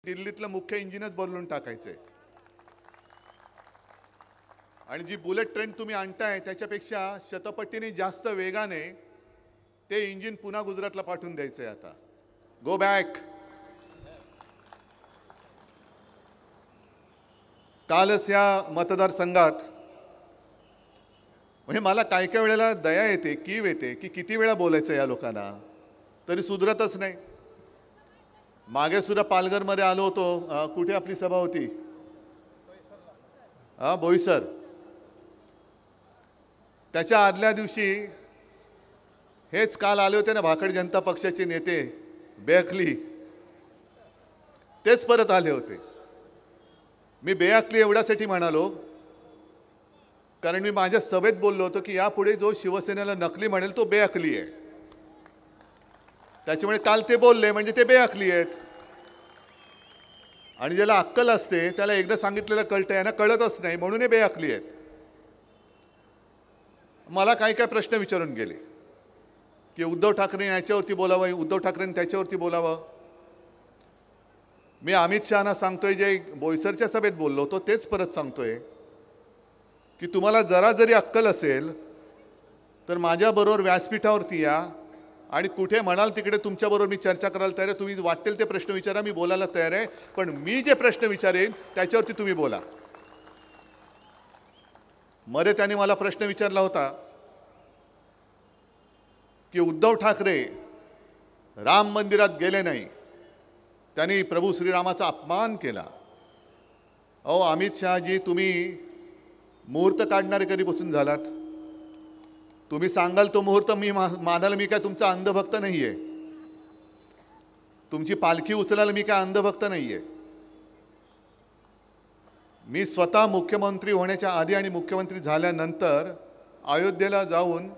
दिल्लीतलं मुख्य इंजिनच बदलून टाकायचंय आणि जी बुलेट ट्रेन तुम्ही आणताय त्याच्यापेक्षा शतपटीने जास्त वेगाने ते इंजिन पुन्हा गुजरातला पाठवून द्यायचंय. आता गो बॅक. कालच या मतदारसंघात म्हणजे मला काय काय वेळेला दया येते, कीव येते की किती वेळा बोलायचं या लोकांना तरी सुधरतच नाही. मागे सुद्धा पालघरमध्ये आलो होतो. कुठे आपली सभा होती? बोईसर. त्याच्या आदल्या दिवशी हेच काल आले होते ना भाकड जनता पक्षाचे नेते बेअकली, तेच परत आले होते. मी बेअकली एवढ्यासाठी म्हणालो कारण मी माझ्या सभेत बोललो होतो की यापुढे जो शिवसेनेला नकली म्हणेल तो बेअकली आहे. त्याच्यामुळे काल ते बोलले म्हणजे ते बेअकली आहेत. आणि ज्याला अक्कल असते त्याला एकदा सांगितलेलं कळतं, यांना कळतच नाही म्हणून हे बेअकली आहेत. मला काय काय प्रश्न विचारून गेले की उद्धव ठाकरे याच्यावरती बोलावं, उद्धव ठाकरेंनी त्याच्यावरती बोलावं. मी अमित शहाना सांगतोय, जे बोईसरच्या सभेत बोललो होतो तेच परत सांगतोय की तुम्हाला जरा जरी अक्कल असेल तर माझ्याबरोबर व्यासपीठावरती या आणि कुठे म्हणाल तिकडे तुमच्याबरोबर मी चर्चा करायला तयार आहे. तुम्ही वाटेल ते प्रश्न विचारा, मी बोलायला तयार आहे. पण मी जे प्रश्न विचारेन त्याच्यावरती तुम्ही बोला. मध्ये त्यांनी मला प्रश्न विचारला होता की उद्धव ठाकरे राम मंदिरात गेले नाही, त्यांनी प्रभू श्रीरामाचा अपमान केला. अहो अमित शहाजी, तुम्ही मुहूर्त काढणारे कधीपासून झालात? तुम्ही सांगाल तो मुहूर्त मी मानायला मी काय तुमचा अंधभक्त नाहीये. तुमची पालखी उचलायला मी काय अंधभक्त नाहीये. मी स्वतः मुख्यमंत्री होण्याच्या आधी आणि मुख्यमंत्री झाल्यानंतर अयोध्येला जाऊन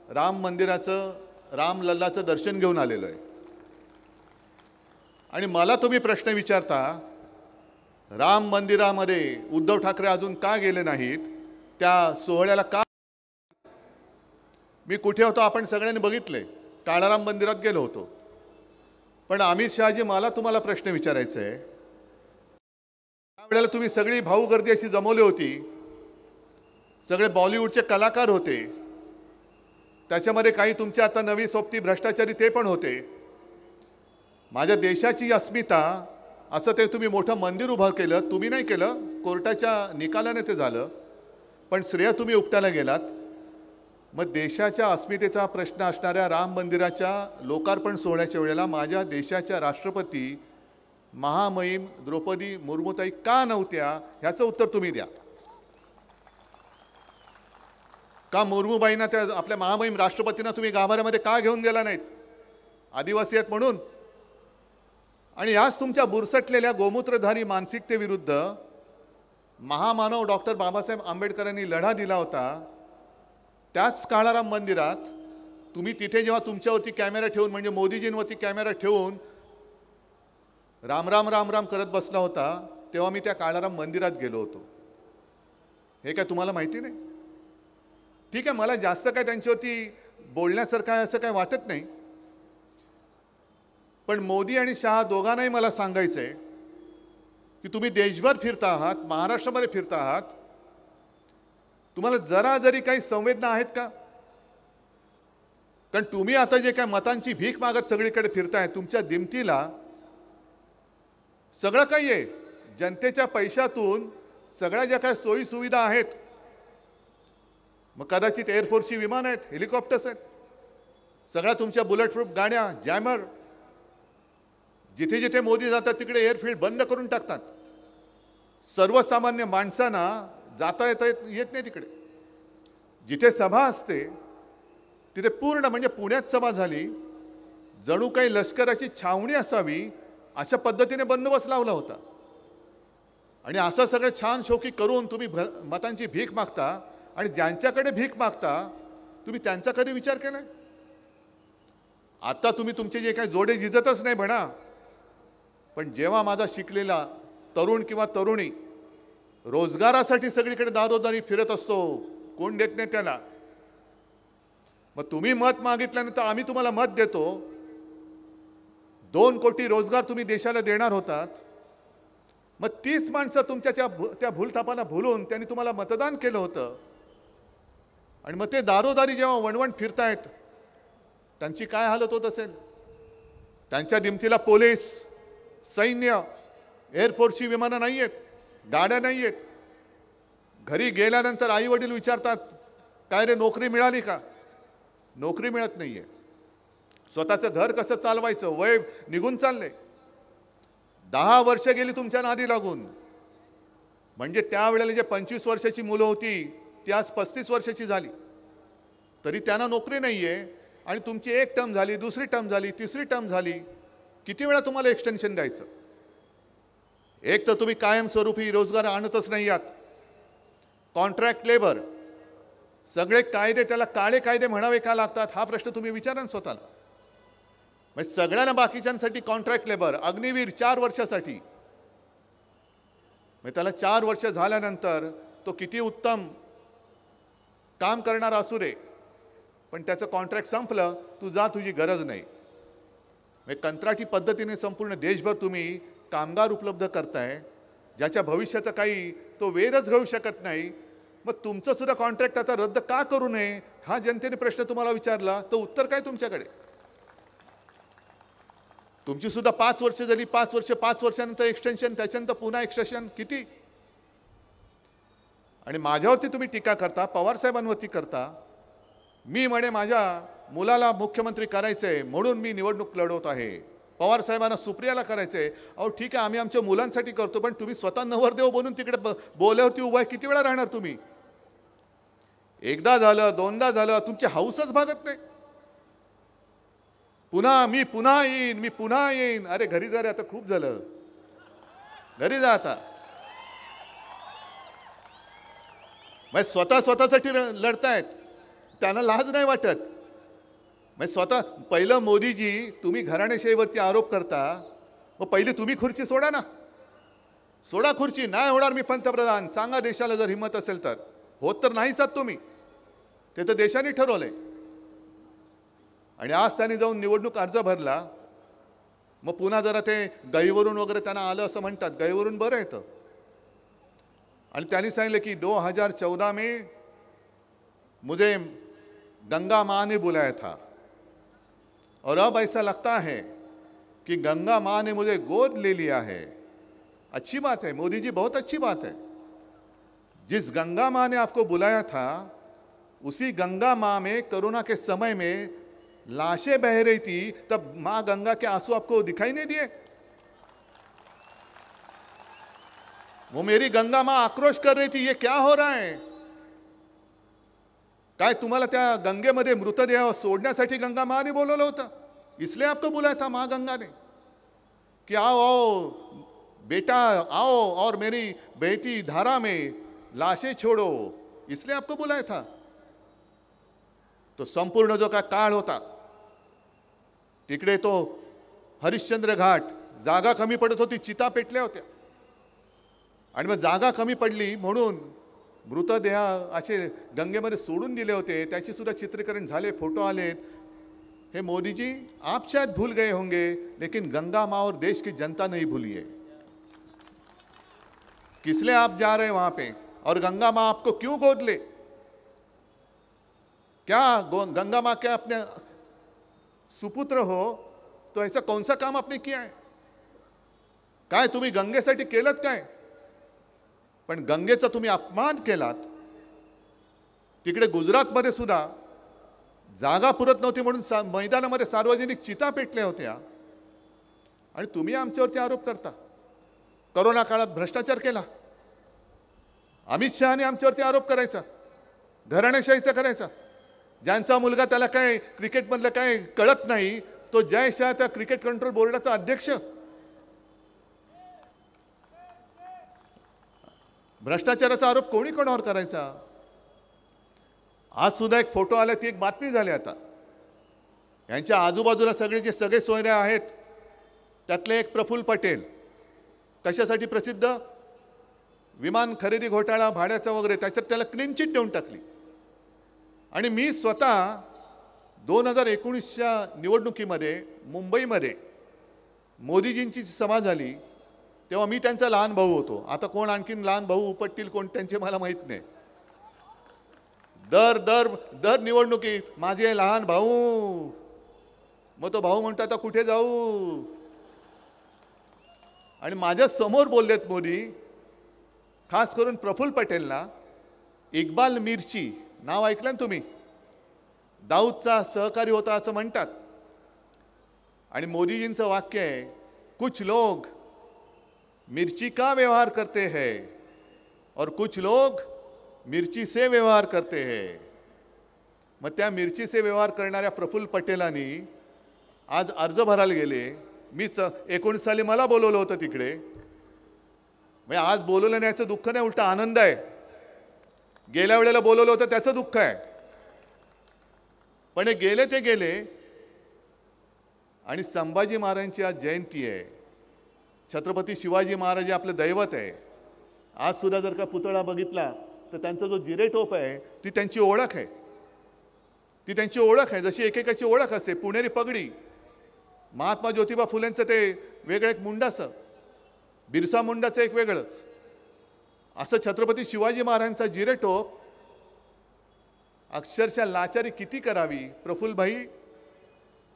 राम मंदिराचं, रामलल्लाचं दर्शन घेऊन आलेलो आहे. आणि मला तुम्ही प्रश्न विचारता राम मंदिरामध्ये उद्धव ठाकरे अजून का गेले नाहीत, त्या सोहळ्याला का? मी कुठे होतो आपण सगळ्यांनी बघितले, काळाराम मंदिरात गेलो होतो. पण अमित शहाजी, मला तुम्हाला प्रश्न विचारायचा आहे, त्यावेळेला तुम्ही सगळी भाऊ गर्दी अशी जमवली होती, सगळे बॉलिवूडचे कलाकार होते, त्याच्यामध्ये काही तुमचे आता नवी सोबती भ्रष्टाचारी ते पण होते. माझ्या देशाची अस्मिता असं ते तुम्ही मोठं मंदिर उभं केलं. तुम्ही नाही केलं, कोर्टाच्या निकालाने ते झालं, पण श्रेय तुम्ही उपटायला गेलात. मग देशाच्या अस्मितेचा प्रश्न असणाऱ्या राम मंदिराच्या लोकार्पण सोहळ्याच्या वेळेला माझ्या देशाच्या राष्ट्रपती महामहिम द्रौपदी मुर्मूताई का नव्हत्या, ह्याचं उत्तर तुम्ही द्या. का मुर्मूबाईंना, त्या आपल्या महामहिम राष्ट्रपतींना तुम्ही गाभाऱ्यामध्ये का घेऊन गेला नाहीत? आदिवासी आहेत म्हणून. आणि याच तुमच्या बुरसटलेल्या गोमूत्रधारी मानसिकतेविरुद्ध महामानव डॉक्टर बाबासाहेब आंबेडकरांनी लढा दिला होता. त्याच काळाराम मंदिरात तुम्ही तिथे जेव्हा तुमच्यावरती कॅमेरा ठेवून, म्हणजे मोदीजींवरती कॅमेरा ठेवून राम राम राम राम करत बसला होता, तेव्हा मी त्या काळाराम मंदिरात गेलो होतो. हे काय तुम्हाला माहिती नाही? ठीक आहे, मला जास्त काय त्यांच्यावरती बोलण्यासारखं आहे असं काय वाटत नाही. पण मोदी आणि शहा दोघांनाही मला सांगायचं आहे की तुम्ही देशभर फिरता आहात, महाराष्ट्रामध्ये फिरता आहात, तुम्हाला जरा जरी काही संवेदना आहेत का? कारण तुम्ही आता जे काय मतांची भीक मागत सगळीकडे फिरताय, तुमच्या दिमतीला सगळं काही आहे. जनतेच्या पैशातून सगळ्या ज्या काय सोयी सुविधा आहेत, मग कदाचित एअरफोर्सची विमान आहेत, हेलिकॉप्टर्स आहेत, सगळ्या तुमच्या बुलेट प्रूफ गाड्या, जॅमर, जिथे जिथे मोदी जातात तिकडे एअरफील्ड बंद करून टाकतात. सर्वसामान्य माणसांना जाता येत नाही तिकडे. जिथे सभा असते तिथे पूर्ण, म्हणजे पुण्यात सभा झाली, जणू काही लष्कराची छावणी असावी अशा पद्धतीने बंदोबस्त लावला होता. आणि असं सगळं छान शोकी करून तुम्ही मतांची भीक मागता. आणि ज्यांच्याकडे भीक मागता तुम्ही त्यांचा कधी विचार केलाय? आता तुम्ही तुमचे जे काही जोडे झिजतच नाही म्हणा, पण जेव्हा माझा शिकलेला तरुण किंवा तरुणी रोजगारासाठी सगळीकडे दारोदारी फिरत असतो, कोण देत नाही त्याला. मग तुम्ही मत मागितल्यानंतर आम्ही तुम्हाला मत देतो. 2 कोटी रोजगार तुम्ही देशाला देणार होतात, मग तीच माणसं तुमच्या त्या भूलथापांना भुलून त्यांनी तुम्हाला मतदान केलं होतं, आणि मग ते दारोदारी जेव्हा वणवण फिरतायत त्यांची काय हालत होत असेल? त्यांच्या दिमतीला पोलीस, सैन्य, एअरफोर्सची विमानं नाही आहेत, गाड्या नाही आहेत. घरी गेल्यानंतर आई वडील विचारतात, काय रे नोकरी मिळाली का? नोकरी मिळत नाहीये. स्वतःचं घर कसं चालवायचं वय निघून चाललंय. 10 वर्ष गेली तुमच्या नादी लागून. म्हणजे त्यावेळेला जे 25 वर्षाची मुलं होती ती आज 35 वर्षाची झाली, तरी त्यांना नोकरी नाहीये. आणि तुमची एक टर्म झाली, दुसरी टर्म झाली, तिसरी टर्म झाली. किती वेळा तुम्हाला एक्सटेन्शन द्यायचं? एक तर तुम्ही कायमस्वरूपी रोजगार आणतच नाही आहात. कॉन्ट्रॅक्ट लेबर, सगळे कायदे त्याला काळे कायदे म्हणावे का लागतात हा प्रश्न तुम्ही विचारा ना स्वतःला. म्हणजे सगळ्यांना बाकीच्यांसाठी कॉन्ट्रॅक्ट लेबर, अग्निवीर 4 वर्षासाठी. म्हणजे त्याला 4 वर्ष झाल्यानंतर तो किती उत्तम काम करणारा असू दे, पण त्याचं कॉन्ट्रॅक्ट संपलं, तू जा, तुझी गरज नाही. म्हणजे कंत्राटी पद्धतीने संपूर्ण देशभर तुम्ही कामगार उपलब्ध करताय, ज्याच्या भविष्याचा काही तो वेधच घेऊ शकत नाही. मग तुमचं सुद्धा कॉन्ट्रॅक्ट आता रद्द का करू नये हा जनतेने प्रश्न तुम्हाला विचारला, तर उत्तर काय तुमच्याकडे? तुमची सुद्धा 5 वर्ष झाली, 5 वर्षानंतर एक्सटेन्शन, त्याच्यानंतर पुन्हा एक्सटेन्शन. किती? आणि माझ्यावरती तुम्ही टीका करता, पवार साहेबांवरती करता. मी म्हणे माझ्या मुलाला मुख्यमंत्री करायचंय म्हणून मी निवडणूक लढवत आहे, पवार साहेबांना सुप्रियाला करायचंय. अहो ठीक आहे, आम्ही आमच्या मुलांसाठी करतो, पण तुम्ही स्वतः नवरदेव बनून तिकडे बोल्यावरती उभा आहे, किती वेळा राहणार तुम्ही? एकदा झालं, दोनदा झालं, तुमची हौसच भागत नाही. मी पुन्हा येईन. अरे घरी जा रे, आता खूप झालं, घरी जा आता. मग स्वतःसाठी लढतायत, त्यांना लाज नाही वाटत. म्हणजे स्वतः पहिलं मोदीजी, तुम्ही घराणेशाहीवरती आरोप करता, मग पहिली तुम्ही खुर्ची सोडा ना. सोडा खुर्ची. नाही होणार मी पंतप्रधान, सांगा देशाला जर हिंमत असेल तर. होत तर नाहीच आहात तुम्ही, ते तर देशाने ठरवलंय. आणि आज त्यांनी जाऊन निवडणूक अर्ज भरला, मग पुन्हा जरा ते गहीवरून वगैरे त्यांना आलं असं म्हणतात. गहीवरून बरं येतं. आणि त्यांनी सांगितलं की 2014 में मुझे गंगा माँ ने बुलाया था और अब ऐसा लगता है कि गंगा माँ ने मुझे गोद ले लिया है. अच्छी बात है मोदी जी, बहुत अच्छी बात है. जिस गंगा माँ ने आपको बुलाया था, उसी गंगा माँ में कोरोना के समय में लाशें बह रही थी, तब माँ गंगा के आंसू आपको दिखाई नहीं दिए? वो मेरी गंगा माँ आक्रोश कर रही थी, ये क्या हो रहा है? काय तुम्हाला त्या गंगेमध्ये मृतदेह सोडण्यासाठी गंगा माँ ने बोलवलं होतं? इसलिए आपको बुलाया था माँ गंगा ने कि आओ आओ बेटा आओ और मेरी बहती धारा में लाशें छोड़ो, इसलिए आपको बुलाया था. तो संपूर्ण जो काय काळ होता, तिकडे तो हरिश्चंद्र घाट, जागा कमी पडत होती, चिता पेटल्या होत्या. आणि मग जागा कमी पडली म्हणून मृतदेह असे गंगेमध्ये सोडून दिले होते. त्याची सुद्धा चित्रीकरण झाले, फोटो आलेत. हे मोदी जी, आप शायद भूल गए होंगे, लेकिन गंगा माँ और देश की जनता नहीं भूली है. किस लिए आप जा रहे हैं वहां पे, और गंगा माँ आपको क्यों गोद ले? क्या गंगा माँ के अपने सुपुत्र हो, तो ऐसा कौन सा काम आपने किया है? काय तुम्ही गंगेसाठी केलंत काय? पण गंगेचा तुम्ही अपमान केलात. तिकडे गुजरातमध्ये सुद्धा जागा पुरत नव्हती म्हणून मैदानामध्ये सार्वजनिक चिता पेटल्या होत्या, आणि तुम्ही आमच्यावरती आरोप करता. कोरोना काळात भ्रष्टाचार केला, अमित शहाने आमच्यावरती आरोप करायचा, घराणेशाहीचा करायचा. ज्यांचा मुलगा त्याला काय क्रिकेटमधलं काय कळत नाही, तो जय शाह त्या क्रिकेट कंट्रोल बोर्डाचा अध्यक्ष. भ्रष्टाचाराचा आरोप कोणी कोणावर करायचा? आज सुद्धा एक फोटो आला, ती एक बातमी झाली. आता यांच्या आजूबाजूला सगळे जे सगळे सोयरे आहेत, त्यातले एक प्रफुल्ल पटेल, कशासाठी प्रसिद्ध? विमान खरेदी घोटाळा, भाड्याचा वगैरे, त्याच्यात त्याला क्लीन चिट देऊन टाकली. आणि मी स्वतः 2019च्या निवडणुकीमध्ये मुंबईमध्ये मोदीजींची सभा झाली, तेव्हा मी त्यांचा लहान भाऊ होतो. आता कोण आणखीन लहान भाऊ उपटतील कोण त्यांचे मला माहित नाही. दर दर दर निवडणुकी माझे लहान भाऊ. मग तो भाऊ म्हणतो आता कुठे जाऊ. आणि माझ्या समोर बोललेत मोदी, खास करून प्रफुल्ल पटेलला. इक्बाल मिर्ची नाव ऐकलं ना तुम्ही? दाऊदचा सहकारी होता असं म्हणतात. आणि मोदीजींचं वाक्य आहे, कुछ लोग मिर्ची का व्यवहार करते हैं और कुछ लोग मिर्ची से व्यवहार करते हैं. मग त्या मिरची से व्यवहार करणाऱ्या प्रफुल्ल पटेलांनी आज अर्ज भरायला गेले. मी 19 साली मला बोलवलं होतं तिकडे. म्हणजे आज बोलवलं नाही याचं दुःख नाही, उलटा आनंद आहे. गेल्या वेळेला बोलवलं होतं त्याचं दुःख आहे. पण गेले ते गेले. आणि संभाजी महाराजांची आज जयंती आहे. छत्रपती शिवाजी महाराज आपलं दैवत आहे. आज सुद्धा जर का पुतळा बघितला तर त्यांचा जो जिरेटोप आहे ती त्यांची ओळख आहे. ती त्यांची ओळख आहे. जशी एकेकाची ओळख असते. पुणेरी पगडी, महात्मा ज्योतिबा फुलेंचं ते वेगळं एक मुंडाचं, बिरसा मुंडाचं एक वेगळंच, असं छत्रपती शिवाजी महाराजांचा जिरेटोप. अक्षरशः लाचारी किती करावी प्रफुल्ल भाई.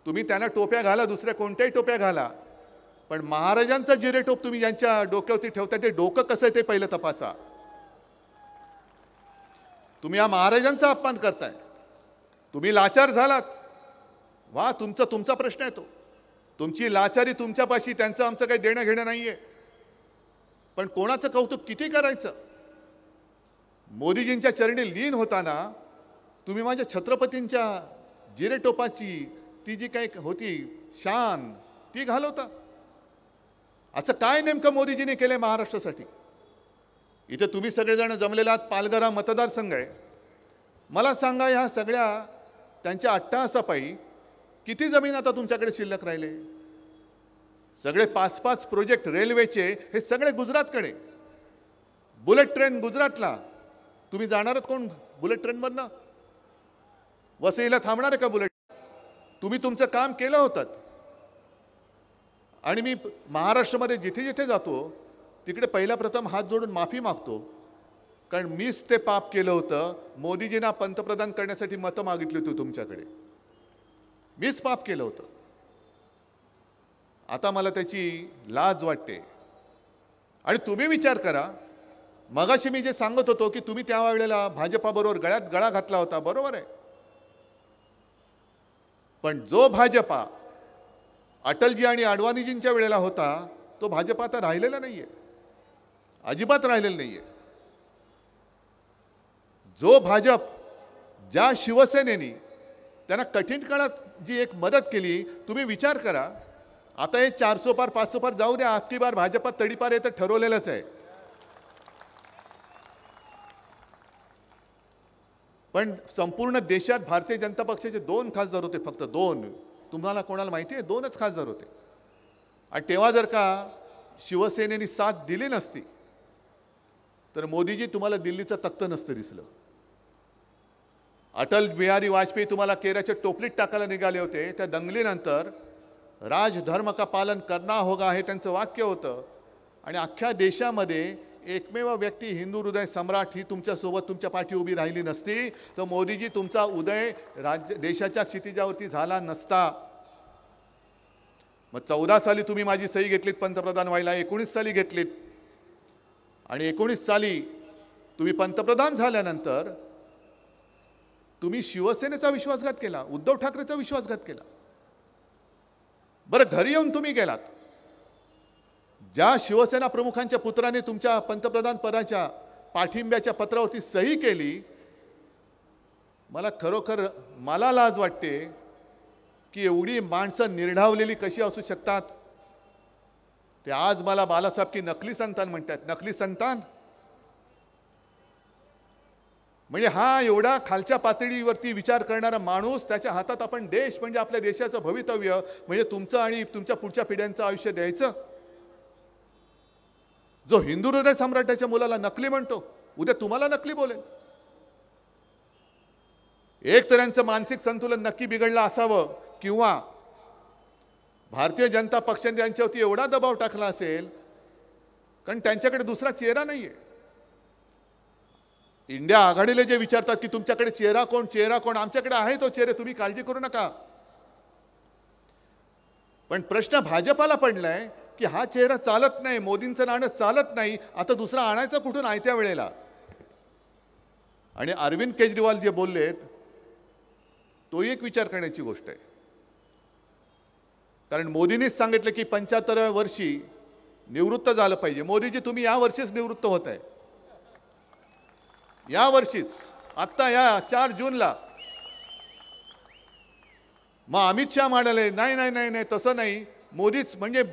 तुम्ही त्यांना टोप्या घाला, दुसऱ्या कोणत्याही टोप्या घाला, पण महाराजांचा जिरेटोप तुम्ही ज्यांच्या डोक्यावरती ठेवता ते डोकं कसं आहे ते पहिलं तपासा. तुम्ही या महाराजांचा अपमान करताय. तुम्ही लाचार झालात, वा, तुमचा प्रश्न आहे तो. तुमची लाचारी तुमच्यापाशी, त्यांचं आमचं काही देणं घेणं नाहीये. पण कोणाचं कौतुक किती करायचं. मोदीजींच्या चरणी लीन होताना तुम्ही माझ्या छत्रपतींच्या जिरेटोपाची ती जी काही होती शान ती घालवता. असं काय नेमकं मोदीजींनी केलंय महाराष्ट्रासाठी. इथे तुम्ही सगळेजण जमलेला आहात. पालघर हा मतदारसंघ आहे. मला सांगा, ह्या सगळ्या त्यांच्या अट्टाहासापायी किती जमीन आता तुमच्याकडे शिल्लक राहिले. सगळे 5-5 प्रोजेक्ट रेल्वेचे हे सगळे गुजरातकडे. बुलेट ट्रेन गुजरातला. तुम्ही जाणार कोण बुलेट ट्रेनवरनं? वसईला थांबणार आहे का बुलेट? तुम्ही तुमचं काम केलं होतं. आणि मी महाराष्ट्रामध्ये जिथे जिथे जातो तिकडे पहिला प्रथम हात जोडून माफी मागतो. कारण मीच ते पाप केलं होतं. मोदीजींना पंतप्रधान करण्यासाठी मतं मागितली होती तुमच्याकडे. मीच पाप केलं होतं. आता मला त्याची लाज वाटते. आणि तुम्ही विचार करा, मगाशी मी जे सांगत होतो की तुम्ही त्या वेळेला भाजपाबरोबर गळ्यात गळा घातला होता, बरोबर आहे. पण जो भाजपा अटलजी आणि अडवाणीजींच्या वेळेला होता तो भाजपा आता राहिलेला नाहीये. अजिबात राहिलेला नाहीये. जो भाजप, ज्या शिवसेनेनी त्यांना कठीण काळात जी एक मदत केली, तुम्ही विचार करा. आता हे 400 पार 500 पार जाऊ द्या, अख्खी बार भाजपा तडीपार येतं ठरवलेलंच आहे. पण संपूर्ण देशात भारतीय जनता पक्षाचे 2 खासदार होते, फक्त 2. तुम्हाला कोणाला माहिती आहे? 2च खासदार होते. आणि तेव्हा जर का शिवसेनेने साथ दिली नसती तर मोदीजी तुम्हाला दिल्लीचं तख्त नसतं दिसलं. अटल बिहारी वाजपेयी तुम्हाला केराच्या टोपलीत टाकायला निघाले होते. त्या दंगलीनंतर राजधर्म का पालन करना होगा हे त्यांचं वाक्य होतं. आणि अख्ख्या देशामध्ये एकमेव व्यक्ती हिंदू हृदय सम्राट ही तुमच्यासोबत तुमच्या पाठी उभी राहिली नसती तर मोदीजी तुमचा उदय देशाच्या क्षितिजावरती झाला नसता. मग 14 साली तुम्ही माझी सही घेतलीत पंतप्रधान व्हायला, 19 साली घेतलीत. आणि 19 साली तुम्ही पंतप्रधान झाल्यानंतर तुम्ही शिवसेनेचा विश्वासघात केला, उद्धव ठाकरेचा विश्वासघात केला. बरं, घरी येऊन तुम्ही गेलात. ज्या शिवसेना प्रमुखांच्या पुत्राने तुमच्या पंतप्रधान पदाच्या पाठिंब्याच्या पत्रावरती सही केली, मला खरोखर मला लाज वाटते की एवढी माणसं निर्ढावलेली कशी असू शकतात. ते आज मला बालासाहेब की नकली संतान म्हणतात. नकली संतान म्हणजे हा एवढा खालच्या पातळीवरती विचार करणारा माणूस, त्याच्या हातात आपण देश म्हणजे आपल्या देशाचं भवितव्य म्हणजे तुमचं आणि तुमच्या पुढच्या पिढ्यांचं आयुष्य द्यायचं. जो हिंदू हृदय सम्राटाच्या मुलाला नकली म्हणतो, उद्या तुम्हाला नकली बोलेल. एक तर यांचं मानसिक संतुलन नक्की बिघडलं असावं किंवा भारतीय जनता पक्षाने त्यांच्यावरती एवढा दबाव टाकला असेल कारण त्यांच्याकडे दुसरा चेहरा नाहीये. इंडिया आघाडीला जे विचारतात की तुमच्याकडे चेहरा कोण, आमच्याकडे आहे तो चेहरा, तुम्ही काळजी करू नका. पण प्रश्न भाजपाला पडलाय की हा चेहरा चालत नाही, मोदींचं नाणं चालत नाही, आता दुसरा आणायचं कुठून आयत्या वेळेला. आणि अरविंद केजरीवाल जे बोललेत तोही एक विचार करण्याची गोष्ट आहे. कारण मोदींनीच सांगितलं की 75व्या वर्षी निवृत्त झालं पाहिजे. मोदीजी तुम्ही या वर्षीच निवृत्त होत आहे, या वर्षीच, आत्ता या 4 जूनला. मग अमित शहा म्हणाले नाही नाही नाही नाही तसं नाही, मोदीच म्हणजे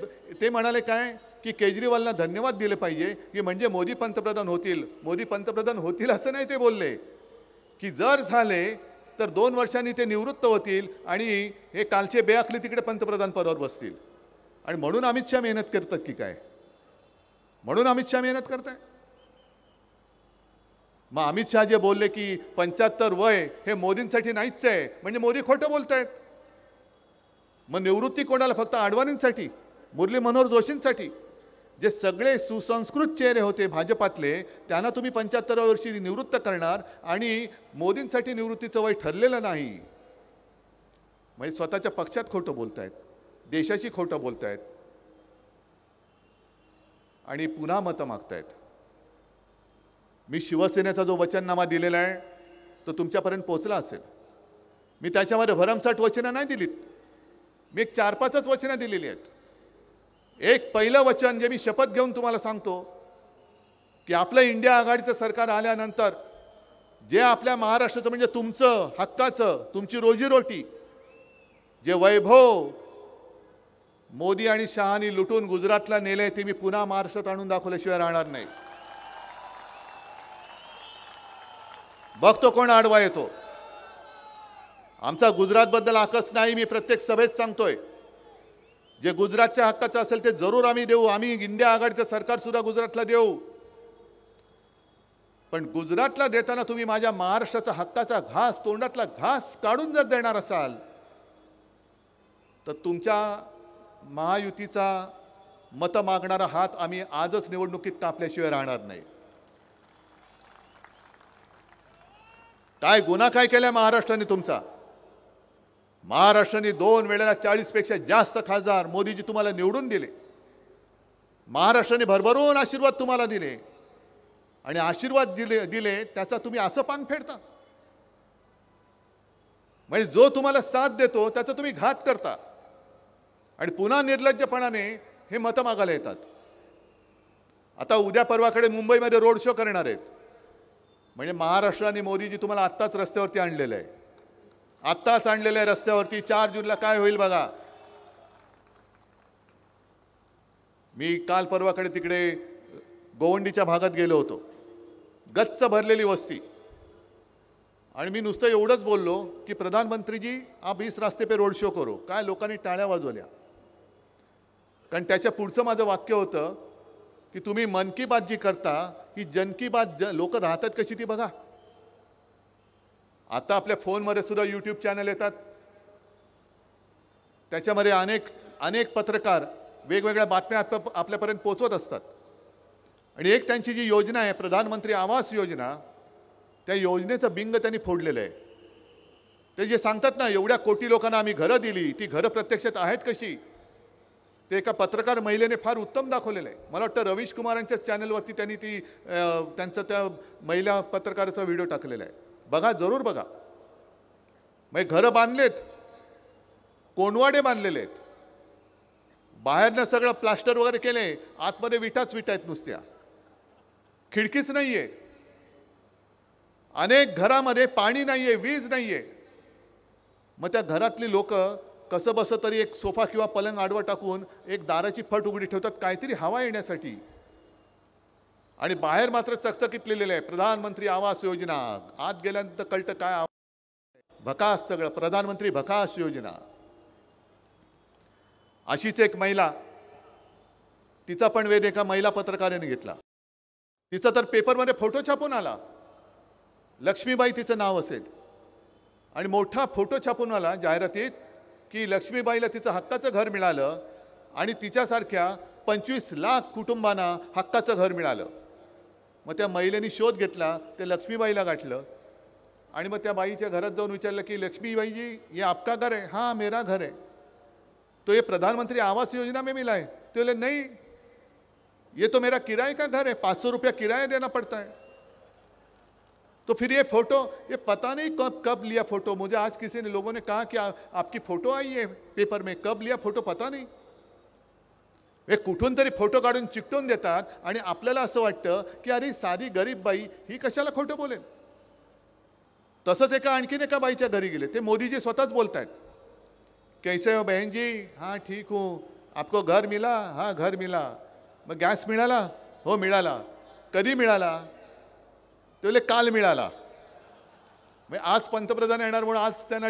ते म्हणाले काय की केजरीवालला धन्यवाद दिले पाहिजे की म्हणजे मोदी पंतप्रधान होतील. मोदी पंतप्रधान होतील असं नाही ते बोलले, की जर झाले तर 2 वर्षांनी ते निवृत्त होतील आणि हे कालचे बेअखली तिकडे पंतप्रधान पदावर बसतील. आणि म्हणून अमित शहा मेहनत करतात की काय, म्हणून अमित शहा मेहनत करताय. मग अमित शहा जे बोलले की 75 वय हे मोदींसाठी नाहीच आहे, म्हणजे मोदी खोटं बोलतायत. मग निवृत्ती कोणाला, फक्त अडवाणींसाठी, मुरली मनोहर जोशींसाठी. जे सगळे सुसंस्कृत चेहरे होते भाजपातले त्यांना तुम्ही 75व्या वर्षी निवृत्त करणार आणि मोदींसाठी निवृत्तीचं वय ठरलेलं नाही. म्हणजे स्वतःच्या पक्षात खोटं बोलतायत, देशाशी खोटं बोलतायत आणि पुन्हा मतं मागतायत. मी शिवसेनेचा जो वचननामा दिलेला आहे तो तुमच्यापर्यंत पोहोचला असेल. मी त्याच्यामध्ये भरमसाठ वचनं नाही दिलीत, मी एक 4-5च वचनं दिलेली आहेत. एक पहिलं वचन जे मी शपथ घेऊन तुम्हाला सांगतो की आपलं इंडिया आघाडीचं सरकार आल्यानंतर जे आपल्या महाराष्ट्राचं म्हणजे तुमचं हक्काचं, तुमची रोजीरोटी, जे वैभव मोदी आणि शहानी लुटून गुजरातला नेले ते मी पुन्हा महाराष्ट्रात आणून दाखवल्याशिवाय राहणार नाही. बघतो कोण आडवा येतो. आमचा गुजरातबद्दल आकस नाही, मी प्रत्येक सभेत सांगतोय. जे गुजरातच्या हक्काचं असेल ते जरूर आम्ही देऊ. आम्ही इंडिया आघाडीचं सरकार सुद्धा गुजरातला देऊ. पण गुजरातला देताना तुम्ही माझ्या महाराष्ट्राचा हक्काचा घास, तोंडातला घास काढून जर देणार असाल तर तुमच्या महायुतीचा मत मागणारा हात आम्ही आजच निवडणुकीत कापल्याशिवाय राहणार नाही. काय गुन्हा काय केलाय महाराष्ट्राने तुमचा? महाराष्ट्राने 2 वेळेला 40 पेक्षा जास्त खासदार मोदीजी तुम्हाला निवडून दिले. महाराष्ट्राने भरभरून आशीर्वाद तुम्हाला दिले आणि आशीर्वाद दिले त्याचा तुम्ही असं पान फेडता. म्हणजे जो तुम्हाला साथ देतो त्याचा तुम्ही घात करता आणि पुन्हा निर्लज्जपणाने हे मतं मागायला येतात. आता उद्या परवाकडे मुंबईमध्ये रोड शो करणार आहेत. म्हणजे महाराष्ट्र आणि मोदीजी तुम्हाला आत्ताच रस्त्यावरती आणलेलं आहे, आत्ताच आणलेलं आहे रस्त्यावरती. 4 जूनला काय होईल बघा. मी काल परवाकडे तिकडे गोवंडीच्या भागात गेलो होतो, गच्च भरलेली वस्ती, आणि मी नुसतं एवढंच बोललो की प्रधानमंत्री जी आप इस रास्ते पे रोड शो करो. काय लोकांनी टाळ्या वाजवल्या. कारण त्याच्या पुढचं माझं वाक्य होतं की तुम्ही मन की बात जी करता ही जन की बात लोक राहतात कशी ती बघा. आता आपल्या फोनमध्ये सुद्धा यूट्यूब चॅनल येतात, त्याच्यामध्ये अनेक पत्रकार वेगवेगळ्या बातम्या आपल्यापर्यंत पोहोचवत असतात. आणि एक त्यांची जी योजना आहे प्रधानमंत्री आवास योजना, त्या योजनेचं बिंग त्यांनी फोडलेलं आहे. ते जे सांगतात ना एवढ्या कोटी लोकांना आम्ही घरं दिली, ती घरं प्रत्यक्षात आहेत कशी ते एका पत्रकार महिलेने फार उत्तम दाखवलेलं आहे. मला वाटतं रवीश कुमारांच्या चॅनलवरती त्यांनी त्यांचं त्या महिला पत्रकाराचा व्हिडिओ टाकलेला आहे. बघा, जरूर बघा. म्हणजे घरं बांधलेत, कोणवाडे बांधलेले आहेत, बाहेरनं सगळं प्लास्टर वगैरे केले, आतमध्ये विटाच विटा आहेत नुसत्या, खिडकीच नाहीये. अनेक घरामध्ये पाणी नाहीये, वीज नाहीये. मग त्या घरातली लोक कसं बसं तरी एक सोफा किंवा पलंग आडवं टाकून एक दाराची फट उघडी ठेवतात काहीतरी हवा येण्यासाठी. आणि बाहेर मात्र चकचकीत लिहिलेलं आहे प्रधानमंत्री आवास योजना. आत गेल्यानंतर कळतं काय भकास, सगळं प्रधानमंत्री भकास योजना. अशीच एक महिला, तिचा पण वेध एका महिला पत्रकाराने घेतला. तिचा तर पेपरमध्ये फोटो छापून आला, लक्ष्मीबाई तिचं नाव असेल, आणि मोठा फोटो छापून आला जाहिरातीत की लक्ष्मीबाईला तिचं हक्काचं घर मिळालं आणि तिच्यासारख्या 25 लाख कुटुंबांना हक्काचं घर मिळालं. मग त्या महिलेने शोध घेतला, त्या लक्ष्मीबाईला गाठलं आणि मग त्या बाईच्या घरात जाऊन विचारलं की लक्ष्मीबाई जी ये आपका घर है? हाँ मेरा घर है. तो ये प्रधानमंत्री आवास योजना में मिला है? तो बोले नहीं, ये तो मेरा किराए का घर है, 500 रुपया किराया देना पड़ता है. तो फिर ये फोटो, ये पता नहीं कब कब लिया फोटो. मुझे आज किसी ने लोगों ने कहा कि आपकी फोटो आई है पेपर में, कब लिया फोटो पता नहीं. हे कुठून तरी फोटो काढून चिकटून देतात आणि आपल्याला असं वाटतं की अरे साधी गरीब बाई ही कशाला खोटं बोलेल. तसंच आणखीन एका बाईच्या घरी गेले, ते मोदीजी स्वतःच बोलतायत, कैसे हो बहन जी? हाँ ठीक हूँ. आपको घर मिला? हाँ घर मिला. मग गॅस मिळाला? हो मिळाला. कधी मिळाला? ते बोले काल मिळाला. मग आज पंतप्रधान येणार म्हणून आज त्यांना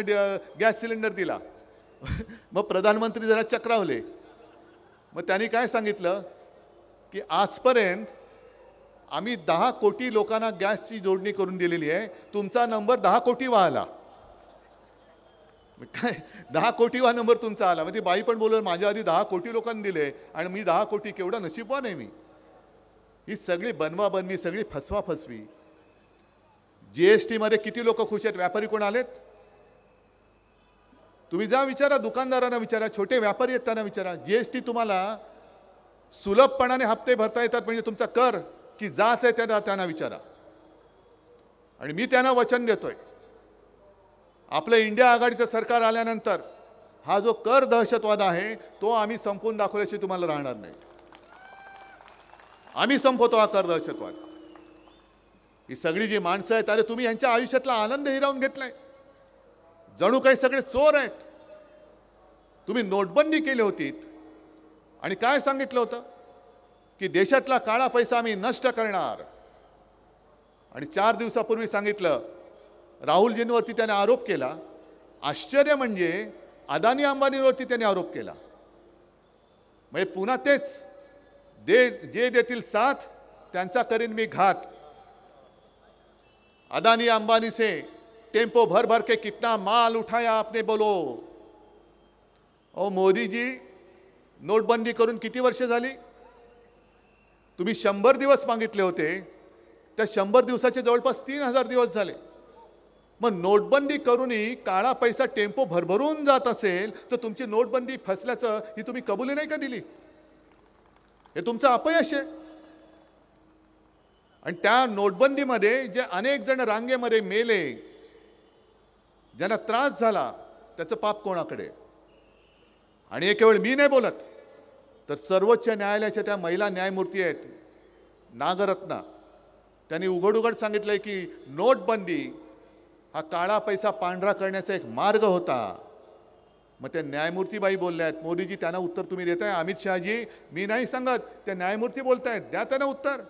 गॅस सिलेंडर दिला. मग प्रधानमंत्री जरा चक्रावले. मग त्यांनी काय सांगितलं की आजपर्यंत आम्ही 10 कोटी लोकांना गॅसची जोडणी करून दिलेली आहे, तुमचा नंबर 10 कोटी आला. काय 10 कोटीवा नंबर तुमचा आला. मग ती बाई पण बोलत माझ्या आधी 10 कोटी लोकांनी दिले आणि मी 10 कोटी, केवढा नशीबवान आहे मी. ही सगळी बनवाबनवी, सगळी फसवाफसवी. जीएसटी मध्ये किती लोक खुश आहेत? व्यापारी कोण आलेत? तुम्ही जा विचारा, दुकानदारांना विचारा, छोटे व्यापारी आहेत त्यांना विचारा. जीएसटी तुम्हाला सुलभपणाने हप्ते भरता येतात म्हणजे तुमचा कर की जाच आहे त्यांना विचारा. आणि मी त्यांना वचन देतोय, आपलं इंडिया आघाडीचं सरकार आल्यानंतर हा जो कर दहशतवाद आहे तो आम्ही संपवून दाखवल्याशिवाय तुम्हाला राहणार नाही. आम्ही संपवतो हा कर दहशतवाद. ही सगळी जी माणसं आहेत, अरे तुम्ही यांच्या आयुष्यातला आनंद हिरावून घेतलाय. जणू काही सगळे चोर आहेत. तुम्ही नोटबंदी केली होती आणि काय सांगितलं होतं की देशातला काळा पैसा आम्ही नष्ट करणार. आणि 4 दिवसापूर्वी सांगितलं, राहुलजींवरती त्याने आरोप केला. आश्चर्य म्हणजे अदानी अंबानीवरती त्याने आरोप केला. म्हणजे पुन्हा तेच, जे देतील साथ त्यांचा करीन मी घात. अदानी अंबानी से टेम्पो भर भर के कितना माल उठाया आपने बोलो. ओ मोदी जी, नोटबंदी करून किती वर्ष झाली? तुम्ही 100 दिवस मागितले होते, त्या 100 दिवसाचे जवळपास 3000 दिवस झाले. मग नोटबंदी करूनही काळा पैसा टेम्पो भरभरून जात असेल तर तुमची नोटबंदी फसल्याचं ही तुम्ही कबुली नाही का दिली? हे तुमचं अपयश आहे. आणि त्या नोटबंदीमध्ये जे अनेक जण रांगेमध्ये मेले, ज्यांना त्रास झाला, त्याचं पाप कोणाकडे? आणि हे केवळ मी नाही बोलत, तर सर्वोच्च न्यायालयाच्या त्या महिला न्यायमूर्ती आहेत नागरत्ना, त्यांनी उघड उघड सांगितलंय की नोटबंदी हा काळा पैसा पांढरा करण्याचा एक मार्ग होता. मग त्या न्यायमूर्तीबाई बोलल्या आहेत, मोदीजी त्यांना उत्तर तुम्ही देताय? अमित शहाजी, मी नाही सांगत, त्या न्यायमूर्ती बोलतायत, द्या त्यांना उत्तर.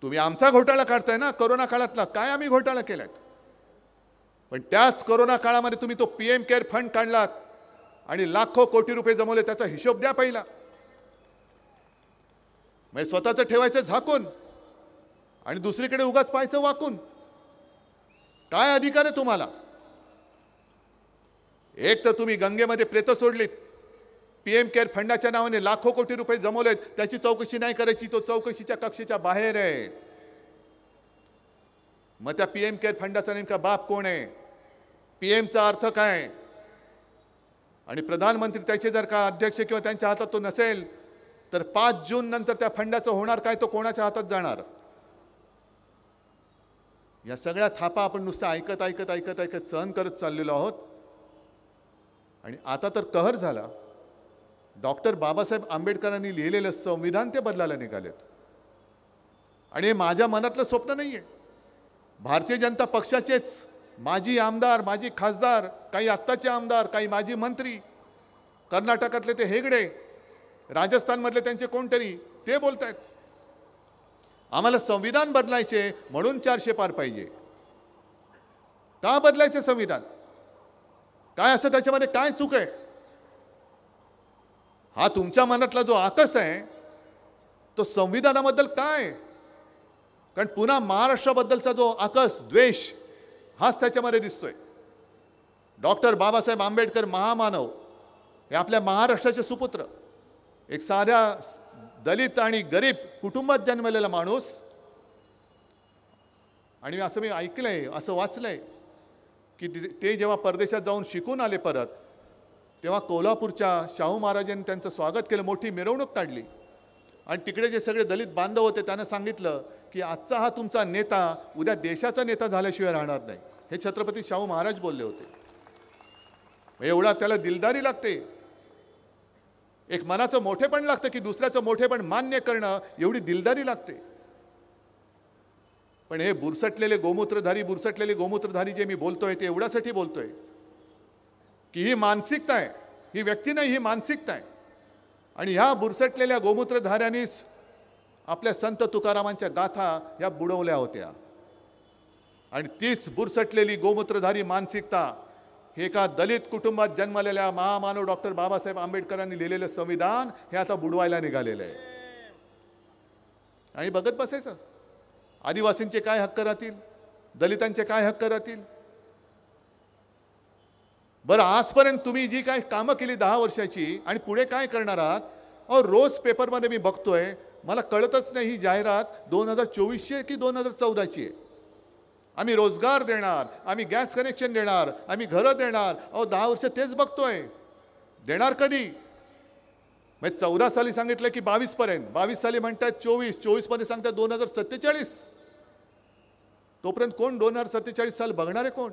तुम्ही आमचा घोटाळा काढताय ना कोरोना काळातला, काय आम्ही घोटाळा केलाय? पण त्याच कोरोना काळामध्ये तुम्ही तो पीएम केअर फंड काढलात आणि लाखो कोटी रुपये जमवले, त्याचा हिशोब द्या पहिला. म्हणजे स्वतःचं ठेवायचं झाकून आणि दुसरीकडे उगाच पाहायचं वाकून. काय अधिकार आहे तुम्हाला? एक तर तुम्ही गंगेमध्ये प्रेत सोडलीत, पीएम केअर फंडाच्या नावाने लाखो कोटी रुपये जमवलेत, त्याची चौकशी नाही करायची, तो चौकशीच्या कक्षेच्या बाहेर आहे. मग त्या पीएम केअर फंडाचा नेमका बाप कोण आहे? पीएमचा अर्थ काय? आणि प्रधानमंत्री त्याचे जर का अध्यक्ष किंवा त्यांच्या हातात तो नसेल तर 5 जून नंतर त्या फंडाचं होणार काय? तो कोणाच्या हातात जाणार? या सगळ्या थापा आपण नुसतं ऐकत ऐकत ऐकत ऐकत सहन करत चाललेलो आहोत. आणि आता तर कहर झाला. डॉक्टर बाबासाहेब आंबेडकरांनी लिहिलेलं संविधान ते बदलायला निघालेत. आणि हे माझ्या मनातलं स्वप्न नाहीये. भारतीय जनता पक्षाचेच माजी आमदार, माजी खासदार, काही आत्ताचे आमदार, काही माजी मंत्री, कर्नाटकातले ते हेगडे, राजस्थानमधले त्यांचे कोणतरी, ते बोलतायत आम्हाला संविधान बदलायचे म्हणून 400 पार पाहिजे. का बदलायचे संविधान? काय असं त्याच्यामध्ये काय चूक आहे? हा तुमच्या मनातला जो आकस आहे तो संविधानाबद्दल काय? कारण पुन्हा महाराष्ट्राबद्दलचा जो आकस, द्वेष, हाच त्याच्यामध्ये दिसतोय. डॉक्टर बाबासाहेब आंबेडकर महामानव हे आपल्या महाराष्ट्राचे सुपुत्र, एक साध्या दलित आणि गरीब कुटुंबात जन्मलेला माणूस, आणि असं मी ऐकलंय, असं वाचलंय की ते जेव्हा परदेशात जाऊन शिकून आले परत, तेव्हा कोल्हापूरच्या शाहू महाराजांनी त्यांचं स्वागत केलं, मोठी मिरवणूक काढली आणि तिकडे जे सगळे दलित बांधव होते त्यांना सांगितलं की आजचा हा तुमचा नेता उद्या देशाचा नेता झाल्याशिवाय राहणार नाही. हे छत्रपती शाहू महाराज बोलले होते. एवढा त्याला दिलदारी लागते, एक मनाचं मोठेपण लागतं की दुसऱ्याचं मोठेपण मान्य करणं, एवढी दिलदारी लागते. पण हे बुरसटलेले गोमूत्रधारी जे मी बोलतोय ते एवढ्यासाठी बोलतोय की ही मानसिकता आहे, ही व्यक्ती नाही, ही मानसिकता आहे. आणि ह्या बुरसटलेल्या गोमूत्रधाऱ्यांनीच आपल्या संत तुकारामांच्या गाथा ह्या बुडवल्या होत्या. आणि तीच बुरसटलेली गोमूत्रधारी मानसिकता हे एका दलित कुटुंबात जन्मलेल्या महामानव डॉक्टर बाबासाहेब आंबेडकरांनी लिहिलेलं संविधान हे आता बुडवायला निघालेलं आहे. आणि बघत बसायचं आदिवासींचे काय हक्क राहतील, दलितांचे काय हक्क राहतील. बरं, आजपर्यंत तुम्ही जी काय कामं केली 10 वर्षाची आणि पुढे काय करणार आहात? रोज पेपरमध्ये मी बघतोय, मला कळतच नाही ही जाहिरात 2024ची आहे की 2014ची आहे. आम्ही रोजगार देणार, आम्ही गॅस कनेक्शन देणार, आम्ही घरं देणार. 10 वर्ष तेच बघतोय, देणार कधी? म्हणजे 14 साली सांगितलं की 22 पर्यंत, 22 साली म्हणतात 24 मध्ये सांगतात 2047. तोपर्यंत कोण 2047 साल बघणार आहे कोण?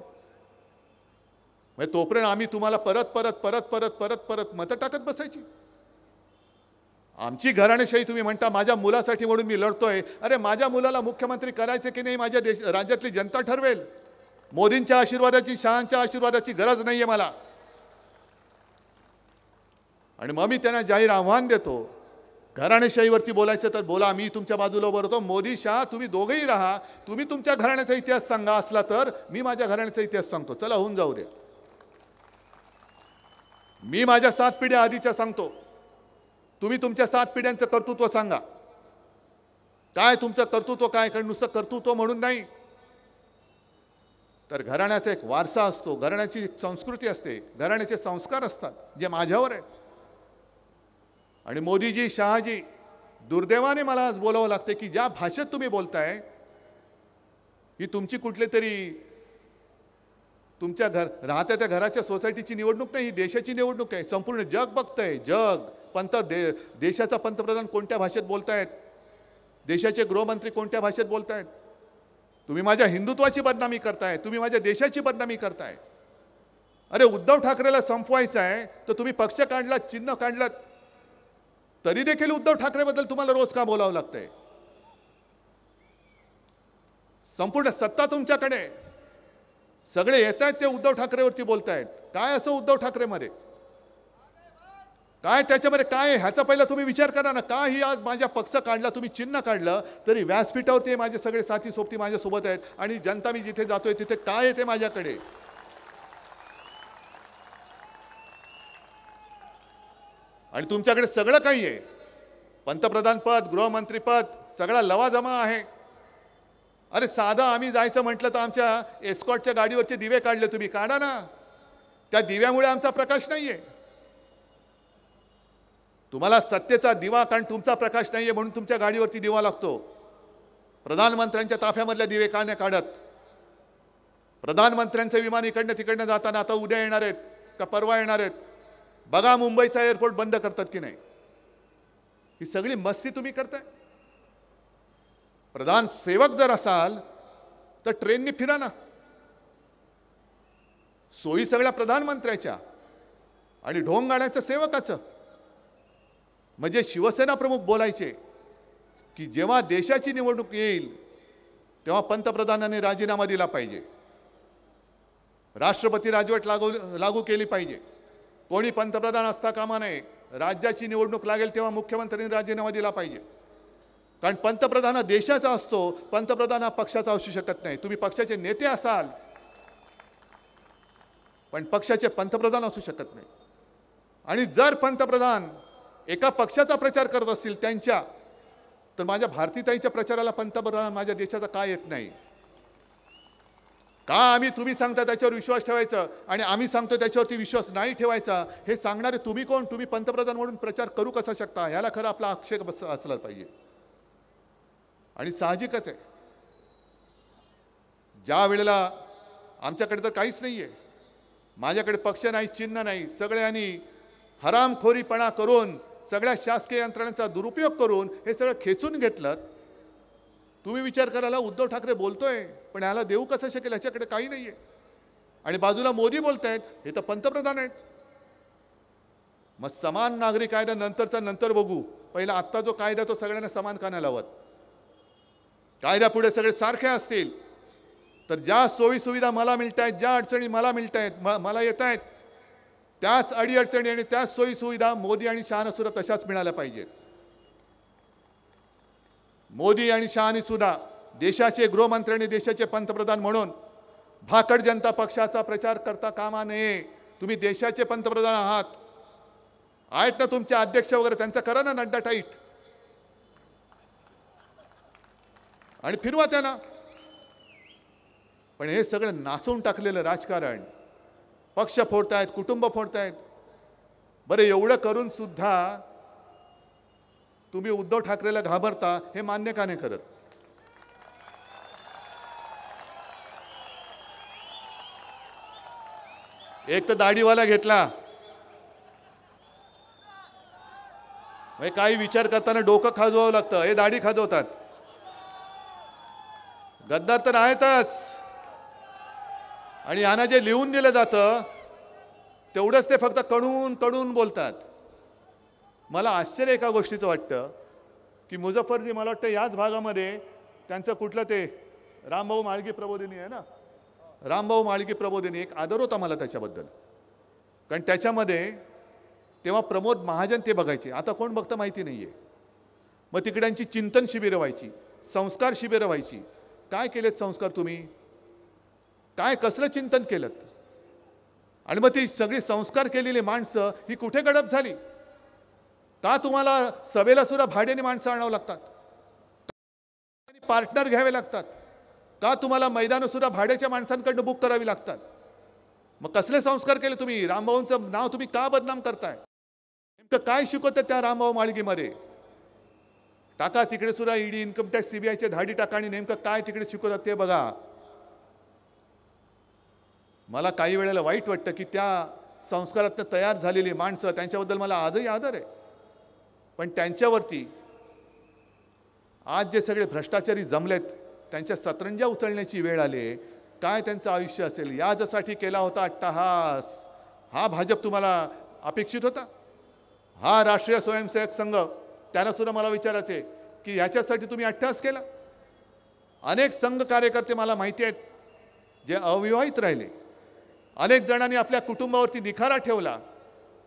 म्हणजे तोपर्यंत आम्ही तुम्हाला परत मतं टाकत बसायची. आमची घराणेशाही तुम्ही म्हणता माझ्या मुलासाठी म्हणून मी लढतोय. अरे माझ्या मुलाला मुख्यमंत्री करायचे की नाही माझ्या राज्यातली जनता ठरवेल. मोदींच्या आशीर्वादाची, शहांच्या आशीर्वादाची गरज नाहीये मला. आणि मग मी त्यांना जाहीर आव्हान देतो, घराणेशाहीवरती बोलायचं तर बोला, मी तुमच्या बाजूला उभं राहतो. मोदी शहा तुम्ही दोघेही राहा, तुम्ही तुमच्या घराण्याचा इतिहास सांगा असला तर मी माझ्या घराण्याचा इतिहास सांगतो. चला होऊन जाऊ द्या. मी माझ्या 7 पिढ्या आधीच्या सांगतो, तुम्ही तुमच्या 7 पिढ्यांचं कर्तृत्व सांगा. काय तुमचं कर्तृत्व काय? कारण नुसतं कर्तृत्व म्हणून नाही, तर घराण्याचा एक वारसा असतो, घराण्याची संस्कृती असते, घराण्याचे संस्कार असतात जे माझ्यावर आहेत. आणि मोदीजी, शहाजी, दुर्दैवाने मला आज बोलावं लागते की ज्या भाषेत तुम्ही बोलताय ही तुमची कुठले तरी तुमच्या राहत्या त्या घराच्या सोसायटीची निवडणूक नाही, ही देशाची निवडणूक आहे. संपूर्ण जग बघतंय. जग देशाचा पंतप्रधान कोणत्या भाषेत बोलतायत, देशाचे गृहमंत्री कोणत्या भाषेत बोलतायत. तुम्ही माझ्या हिंदुत्वाची बदनामी करताय, तुम्ही माझ्या देशाची बदनामी करताय. अरे उद्धव ठाकरेला संपवायचं आहे तर तुम्ही पक्ष काढला, चिन्ह काढलं, तरी देखील उद्धव ठाकरेबद्दल तुम्हाला रोज का बोलावं लागतंय? संपूर्ण सत्ता तुमच्याकडे, सगळे येत आहेत ते उद्धव ठाकरेवरती बोलतायत. काय असं उद्धव ठाकरेमध्ये काय, त्याच्यामध्ये काय? ह्याचा पहिला तुम्ही विचार करा ना. का ही आज माझ्या पक्ष काढला, तुम्ही चिन्ह काढलं, तरी व्यासपीठावरती माझे सगळे साथी सोबती माझ्यासोबत आहेत आणि जनता मी जिथे जातोय तिथे काय येते माझ्याकडे? आणि तुमच्याकडे सगळं काही आहे, पंतप्रधान पद, गृहमंत्री पद, सगळा लवाजमा आहे. अरे साधा आम्ही जायचं म्हटलं तर आमच्या एस्कॉर्टच्या गाडीवरचे दिवे काढले, तुम्ही काढा ना. त्या दिव्यामुळे आमचा प्रकाश नाहीये. तुम्हाला सत्तेचा दिवा, कारण तुमचा प्रकाश नाहीये म्हणून तुमच्या गाडीवरती दिवा लागतो. प्रधानमंत्र्यांच्या ताफ्यामधल्या दिवे काढत, प्रधानमंत्र्यांचे विमान इकडनं तिकडनं जाताना आता उद्या येणार आहेत का परवा येणार आहेत, बघा मुंबईचा एअरपोर्ट बंद करतात की नाही. ही सगळी मस्ती तुम्ही करताय. प्रधान सेवक जर असाल तर ट्रेननी फिरा ना. सोयी सगळ्या प्रधानमंत्र्याच्या आणि ढोंग गाण्याचं सेवकाचं. म्हणजे शिवसेना प्रमुख बोलायचे की जेव्हा देशाची निवडणूक येईल तेव्हा पंतप्रधानांनी राजीनामा दिला पाहिजे, राष्ट्रपती राजवट लागू केली पाहिजे, कोणी पंतप्रधान असता कामा नये, राज्याची निवडणूक लागेल तेव्हा मुख्यमंत्र्यांनी राजीनामा दिला पाहिजे. कारण पंतप्रधान हा देशाचा असतो, पंतप्रधान हा पक्षाचा असू शकत नाही. तुम्ही पक्षाचे नेते असाल पण पक्षाचे पंतप्रधान असू शकत नाही. आणि जर पंतप्रधान एका पक्षाचा प्रचार करत असतील त्यांच्या, तर माझ्या भारतीताईच्या प्रचाराला पंतप्रधान माझ्या देशाचा काय येत नाही? का आम्ही तुम्ही सांगता त्याच्यावर विश्वास ठेवायचा आणि आम्ही सांगतो त्याच्यावरती विश्वास नाही ठेवायचा, हे सांगणारे तुम्ही कोण? तुम्ही पंतप्रधान म्हणून प्रचार करू कसा शकता? याला खरं आपला आक्षेप असला पाहिजे. आणि साहजिकच आहे, ज्या वेळेला आमच्याकडे तर काहीच नाहीये, माझ्याकडे पक्ष नाही, चिन्ह नाही, सगळ्यांनी हरामखोरीपणा करून सगळ्या शासकीय यंत्रणांचा दुरुपयोग करून हे सगळं खेचून घेतलं. तुम्ही विचार करायला उद्धव ठाकरे बोलतोय, पण याला देऊ कसं शकेल? ह्याच्याकडे काही नाहीये. आणि बाजूला मोदी बोलतायत, हे तर पंतप्रधान आहेत. मग समान नागरी कायदा नंतरचा नंतर बघू, पहिला आत्ता जो कायदा तो सगळ्यांना समान का नाही लावत? कायदा पुढे सगळे सारखे असतील तर ज्या सोयी सुविधा मला मिळत आहेत, ज्या अडचणी मला मिळत आहेत, मला येत आहेत, त्याच अडीअडचणी आणि त्याच सोयी सुविधा मोदी आणि शहाना सुद्धा तशाच मिळाल्या पाहिजेत. मोदी आणि शहानी सुद्धा देशाचे गृहमंत्री आणि देशाचे पंतप्रधान म्हणून भाकड जनता पक्षाचा प्रचार करता कामा नये. तुम्ही देशाचे पंतप्रधान आहात, आहेत ना तुमचे अध्यक्ष वगैरे, त्यांचा करा ना नड्डा टाईट आणि फिरवा त्यांना. पण हे सगळं नासून टाकलेलं राजकारण, पक्ष फोडतायत, कुटुंब फोडतायत. बरं, एवढं करून सुद्धा तुम्ही उद्धव ठाकरेला घाबरता, हे मान्य का नाही करत? एक तर दाढीवाला घेतला, काही विचार करताना डोकं खाजवावं लागतं, हे दाढी खाजवतात. गद्दार तर आहेतच, आणि यांना जे लिहून दिलं जातं तेवढंच ते फक्त कडून कडून बोलतात. मला आश्चर्य एका गोष्टीचं वाटतं की मुझफ्फरजी, मला वाटतं याच भागामध्ये त्यांचं कुठलं ते रामभाऊ माळगी प्रबोधिनी आहे ना, रामभाऊ माळगी प्रबोधिनी, एक आदर होता मला त्याच्याबद्दल. कारण त्याच्यामध्ये तेव्हा प्रमोद महाजन ते बघायचे, आता कोण बघतं माहिती नाहीये. मग तिकड्यांची चिंतन शिबिरं व्हायची, संस्कार शिबिरं व्हायची. काय केलेत संस्कार तुम्ही? काय कसलं चिंतन केलं? आणि मग ती सगळी संस्कार केलेली माणसं ही कुठे गडप झाली? का तुम्हाला सभेला सुद्धा भाड्याने माणसं आणावं लागतात? पार्टनर घ्यावे लागतात? का तुम्हाला मैदानं सुद्धा भाड्याच्या माणसांकडनं बुक करावी लागतात? मग कसले संस्कार केले तुम्ही? रामभाऊंचं नाव तुम्ही का बदनाम करताय? नेमकं काय शिकवतात त्या रामभाऊ माळगीमध्ये? टाका तिकडे सुद्धा ईडी, इन्कम टॅक्स, सीबीआयचे धाडी टाका आणि नेमकं काय तिकडे शिकवतात ते बघा. मला काही वेळेला वाईट वाटतं की त्या संस्कारातनं तयार झालेली माणसं, त्यांच्याबद्दल मला आजही आदर आहे, पण त्यांच्यावरती आज जे सगळे भ्रष्टाचारी जमलेत त्यांच्या सतरंजा उचलण्याची वेळ आली. काय त्यांचं आयुष्य असेल? याच्यासाठी केला होता अट्टहास, हा भाजप तुम्हाला अपेक्षित होता? हा राष्ट्रीय स्वयंसेवक संघ, त्यांना सुद्धा मला विचारायचे की ह्याच्यासाठी तुम्ही अट्टहास केला? अनेक संघ कार्यकर्ते मला माहिती आहेत जे अविवाहित राहिले, अनेक जणांनी आपल्या कुटुंबावरती निखारा ठेवला,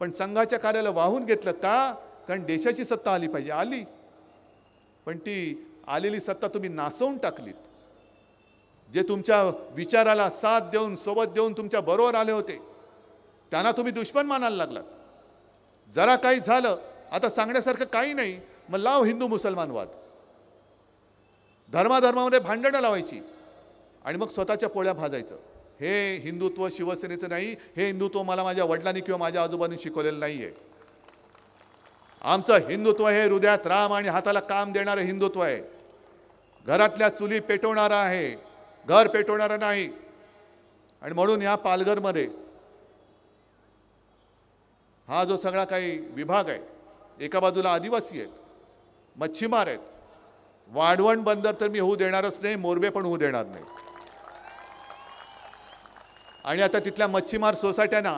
पण संघाच्या कार्याला वाहून घेतलं. का? कारण देशाची सत्ता आली पाहिजे. आली, पण ती आलेली सत्ता तुम्ही नासवून टाकलीत. जे तुमच्या विचाराला साथ देऊन, सोबत देऊन तुमच्या बरोबर आले होते, त्यांना तुम्ही दुश्मन मानायला लागलात. जरा काही झालं, आता सांगण्यासारखं काही नाही, मग लाव हिंदू मुसलमान वाद, धर्माधर्मामध्ये भांडणं लावायची आणि मग स्वतःच्या पोळ्या भाजायचं. हे हिंदुत्व शिवसेनेचं नाही, हे हिंदुत्व मला माझ्या वडिलांनी किंवा माझ्या आजोबांनी शिकवलेलं नाहीये. आमचं हिंदुत्व हे हृदयात राम आणि हाताला काम देणारं हिंदुत्व आहे. घरातल्या चुली पेटवणारा आहे, घर पेटवणारा नाही. आणि म्हणून या पालघरमध्ये हा जो सगळा काही विभाग आहे, एका बाजूला आदिवासी आहेत, मच्छीमार आहेत. वाढवण बंदर तर मी होऊ देणारच नाही, मोरबे पण होऊ देणार नाही. आणि आता तिथल्या मच्छीमार सोसायट्यांना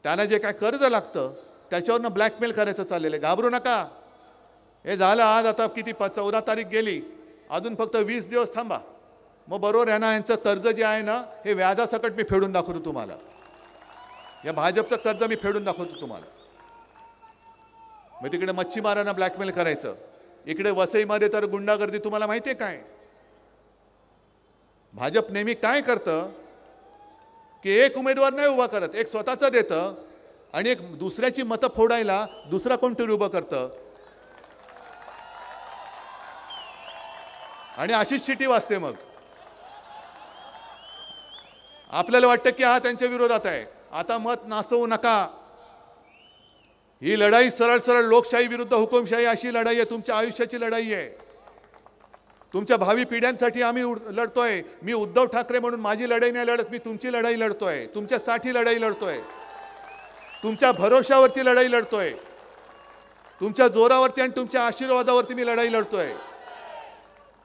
त्यांना जे काय कर्ज लागतं त्याच्यावरनं ब्लॅकमेल करायचं चाललेलं आहे. घाबरू नका, हे झालं आज, आता किती 14 तारीख गेली, अजून फक्त 20 दिवस थांबा, मग बरोबर आहे ना. यांचं कर्ज जे आहे ना, हे व्याजासकट मी फेडून दाखवतो तुम्हाला. या भाजपचं कर्ज मी फेडून दाखवतो तुम्हाला. मग तिकडे मच्छीमारांना ब्लॅकमेल करायचं, इकडे वसईमध्ये तर गुंडागर्दी. तुम्हाला माहिती आहे काय भाजप नेहमी काय करतं की एक उमेदवार नाही उभा करत, एक स्वतःचं देतं आणि एक दुसऱ्याची मतं फोडायला दुसरा कोणतरी उभं करतं आणि अशीच शिटी वाजते. मग आपल्याला वाटतं की हा त्यांच्या विरोधात आहे, आता मत नाचवू नका. ही लढाई सरळ सरळ लोकशाही विरुद्ध हुकुमशाही अशी लढाई आहे, तुमच्या आयुष्याची लढाई आहे. तुमच्या भावी पिढ्यांसाठी आम्ही लढतोय. मी उद्धव ठाकरे म्हणून माझी लढाई नाही लढत, मी तुमची लढाई लढतोय, तुमच्यासाठी लढाई लढतोय, तुमच्या भरोशावरती लढाई लढतोय, तुमच्या जोरावरती आणि तुमच्या आशीर्वादावरती मी लढाई लढतोय.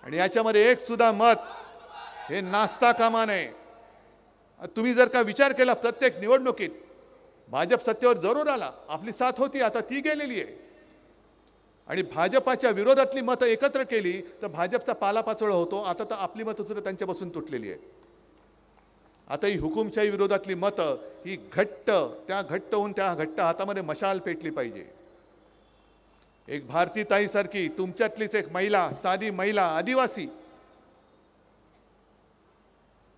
आणि याच्यामध्ये एक सुद्धा मत हे नाचता कामा नये. तुम्ही जर का विचार केला, प्रत्येक निवडणुकीत भाजप सत्तेवर जरूर आला, आपली साथ होती, आता ती गेलेली आहे. आणि भाजपाच्या विरोधातली मतं एकत्र केली तर भाजपचा पालापाचोळा होतो. आता तर आपली मतं सुद्धा त्यांच्यापासून तुटलेली आहेत. आता ही हुकुमशाही विरोधातली मतं ही घट्ट होऊन त्या घट्ट हातामध्ये मशाल पेटली पाहिजे. एक भारतीताई सारखी तुमच्यातलीच एक महिला, साधी महिला, आदिवासी,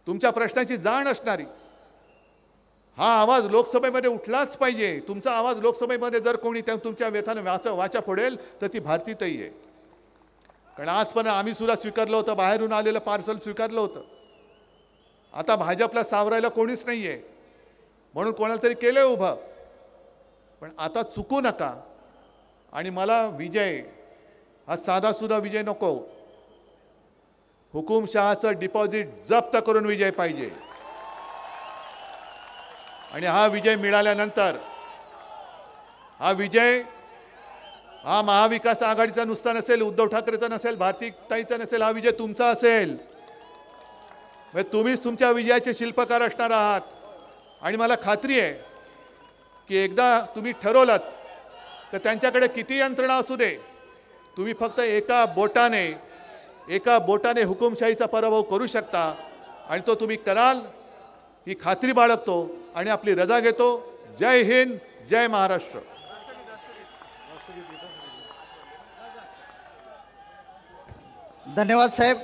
तुमच्या प्रश्नाची जाण असणारी, हा आवाज लोकसभेमध्ये उठलाच पाहिजे. तुमचा आवाज लोकसभेमध्ये जर कोणी तुमच्या व्यथाने वाचा फोडेल तर ती भारतीताई आहे. कारण आजपर्यंत आम्ही सुद्धा स्वीकारलं होतं, बाहेरून आलेलं पार्सल स्वीकारलं होतं. आता भाजपला सावरायला कोणीच नाहीये म्हणून कोणाला तरी केलंय उभं. पण आता चुकू नका. आणि मला विजय हा साधा सुद्धा विजय नको, हुकुमशहाचं डिपॉझिट जप्त करून विजय पाहिजे. आणि हा विजय मिळाल्यानंतर हा विजय हा महाविकास आघाडीचा नुसता नसेल, उद्धव ठाकरेचा नसेल, भारतीताईचा नसेल, हा विजय तुमचा असेल. तुम्हीच तुमच्या विजयाचे शिल्पकार असणार आहात. आणि मला खात्री आहे की एकदा तुम्ही ठरवलात तर त्यांच्याकडे किती यंत्रणा असू दे, तुम्ही फक्त एका बोटाने हुकुमशाहीचा पराभव करू शकता. आणि तो तुम्ही कराल ही खात्री बाळगतो आणि आपली रजा घेतो. जय हिंद, जय महाराष्ट्र. धन्यवाद साहेब.